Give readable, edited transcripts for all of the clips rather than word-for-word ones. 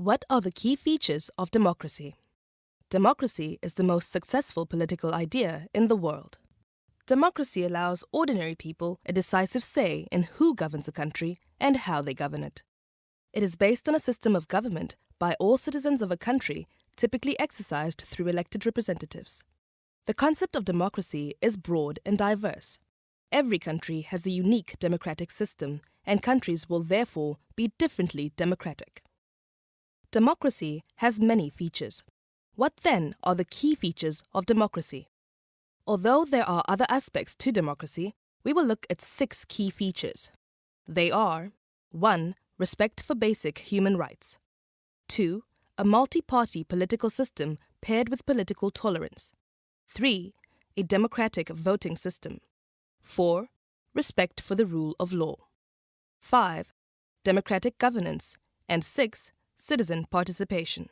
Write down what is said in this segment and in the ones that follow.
What are the key features of democracy? Democracy is the most successful political idea in the world. Democracy allows ordinary people a decisive say in who governs a country and how they govern it. It is based on a system of government by all citizens of a country, typically exercised through elected representatives. The concept of democracy is broad and diverse. Every country has a unique democratic system, and countries will therefore be differently democratic. Democracy has many features. What then are the key features of democracy? Although there are other aspects to democracy, we will look at 6 key features. They are 1. Respect for basic human rights. 2. A multi-party political system paired with political tolerance. 3. A democratic voting system. 4. Respect for the rule of law. 5. Democratic governance. And 6. Citizen participation.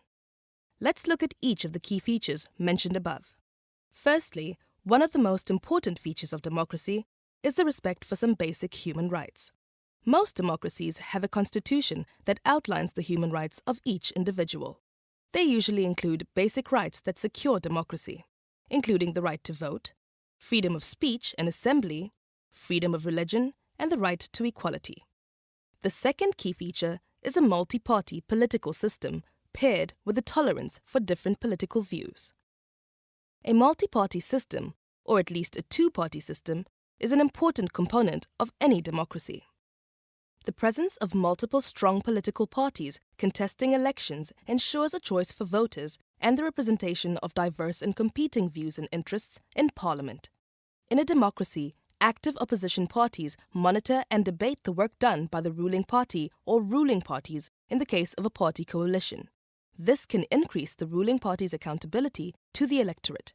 Let's look at each of the key features mentioned above. Firstly, one of the most important features of democracy is the respect for some basic human rights. Most democracies have a constitution that outlines the human rights of each individual. They usually include basic rights that secure democracy, including the right to vote, freedom of speech and assembly, freedom of religion, and the right to equality. The second key feature is a multi-party political system paired with a tolerance for different political views. A multi-party system, or at least a two-party system, is an important component of any democracy. The presence of multiple strong political parties contesting elections ensures a choice for voters and the representation of diverse and competing views and interests in Parliament. In a democracy, active opposition parties monitor and debate the work done by the ruling party or ruling parties in the case of a party coalition. This can increase the ruling party's accountability to the electorate.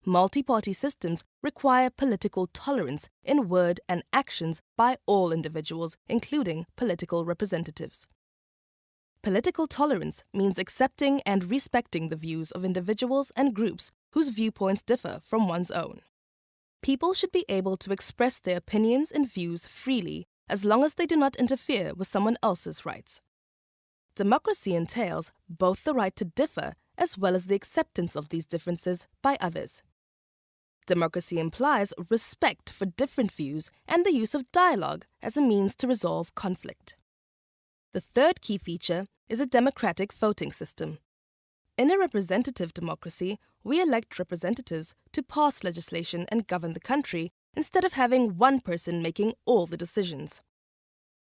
Multi-party systems require political tolerance in word and actions by all individuals, including political representatives. Political tolerance means accepting and respecting the views of individuals and groups whose viewpoints differ from one's own. People should be able to express their opinions and views freely as long as they do not interfere with someone else's rights. Democracy entails both the right to differ as well as the acceptance of these differences by others. Democracy implies respect for different views and the use of dialogue as a means to resolve conflict. The third key feature is a democratic voting system. In a representative democracy, we elect representatives to pass legislation and govern the country instead of having one person making all the decisions.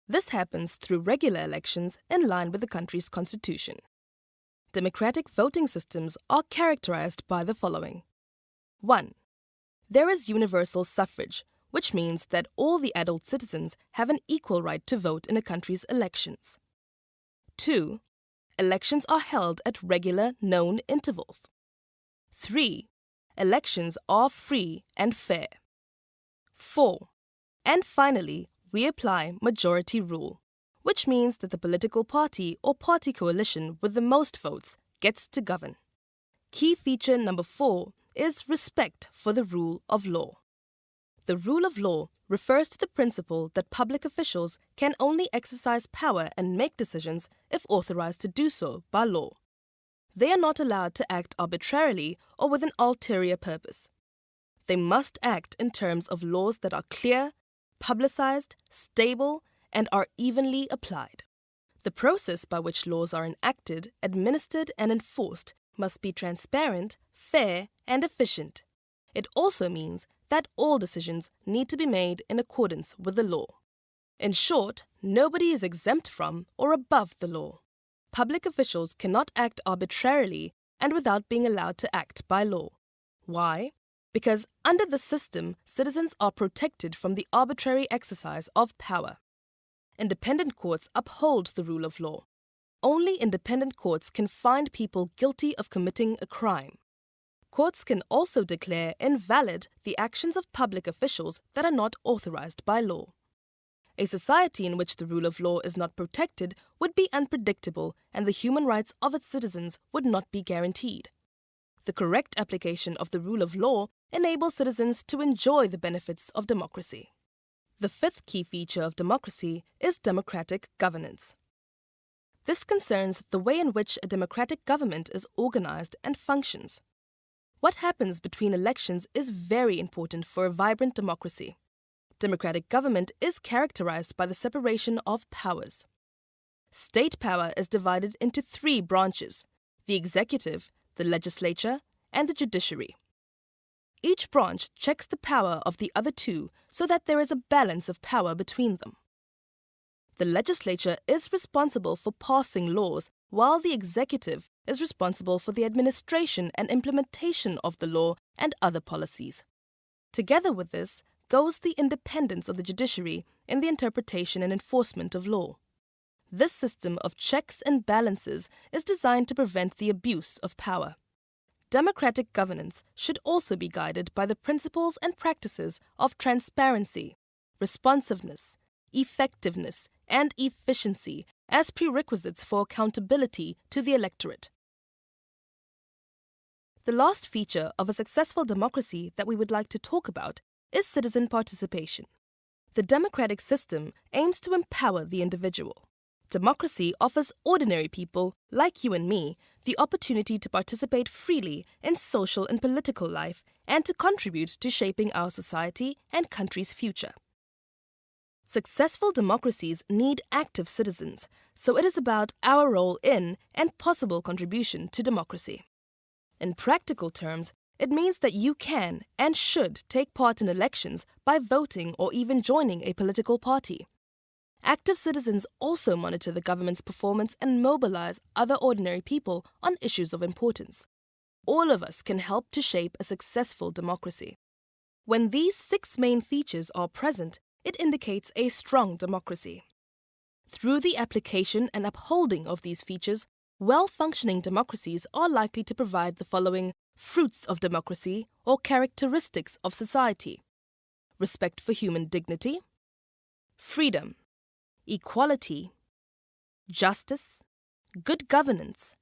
This happens through regular elections in line with the country's constitution. Democratic voting systems are characterized by the following. 1. There is universal suffrage, which means that all the adult citizens have an equal right to vote in a country's elections. 2. Elections are held at regular, known intervals. 3. Elections are free and fair. 4. And finally, we apply majority rule, which means that the political party or party coalition with the most votes gets to govern. Key feature number 4 is respect for the rule of law. The rule of law refers to the principle that public officials can only exercise power and make decisions if authorized to do so by law. They are not allowed to act arbitrarily or with an ulterior purpose. They must act in terms of laws that are clear, publicized, stable, and are evenly applied. The process by which laws are enacted, administered, and enforced must be transparent, fair, and efficient. It also means that all decisions need to be made in accordance with the law. In short, nobody is exempt from or above the law. Public officials cannot act arbitrarily and without being allowed to act by law. Why? Because under the system, citizens are protected from the arbitrary exercise of power. Independent courts uphold the rule of law. Only independent courts can find people guilty of committing a crime. Courts can also declare invalid the actions of public officials that are not authorized by law. A society in which the rule of law is not protected would be unpredictable and the human rights of its citizens would not be guaranteed. The correct application of the rule of law enables citizens to enjoy the benefits of democracy. The fifth key feature of democracy is democratic governance. This concerns the way in which a democratic government is organized and functions. What happens between elections is very important for a vibrant democracy. Democratic government is characterized by the separation of powers. State power is divided into three branches: the executive, the legislature, and the judiciary. Each branch checks the power of the other two so that there is a balance of power between them. The legislature is responsible for passing laws, while the executive is responsible for the administration and implementation of the law and other policies. Together with this goes the independence of the judiciary in the interpretation and enforcement of law. This system of checks and balances is designed to prevent the abuse of power. Democratic governance should also be guided by the principles and practices of transparency, responsiveness, effectiveness, and efficiency as prerequisites for accountability to the electorate. The last feature of a successful democracy that we would like to talk about is citizen participation. The democratic system aims to empower the individual. Democracy offers ordinary people, like you and me, the opportunity to participate freely in social and political life and to contribute to shaping our society and country's future. Successful democracies need active citizens, so it is about our role in and possible contribution to democracy. In practical terms, it means that you can and should take part in elections by voting or even joining a political party. Active citizens also monitor the government's performance and mobilize other ordinary people on issues of importance. All of us can help to shape a successful democracy. When these 6 main features are present, it indicates a strong democracy. Through the application and upholding of these features, well-functioning democracies are likely to provide the following fruits of democracy or characteristics of society: respect for human dignity, freedom, equality, justice, good governance,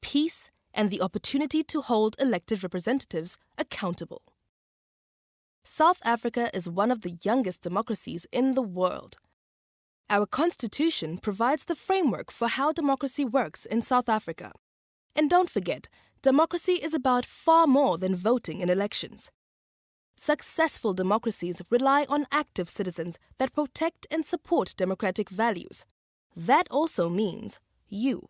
peace, and the opportunity to hold elected representatives accountable. South Africa is one of the youngest democracies in the world. Our constitution provides the framework for how democracy works in South Africa. And don't forget, democracy is about far more than voting in elections. Successful democracies rely on active citizens that protect and support democratic values. That also means you.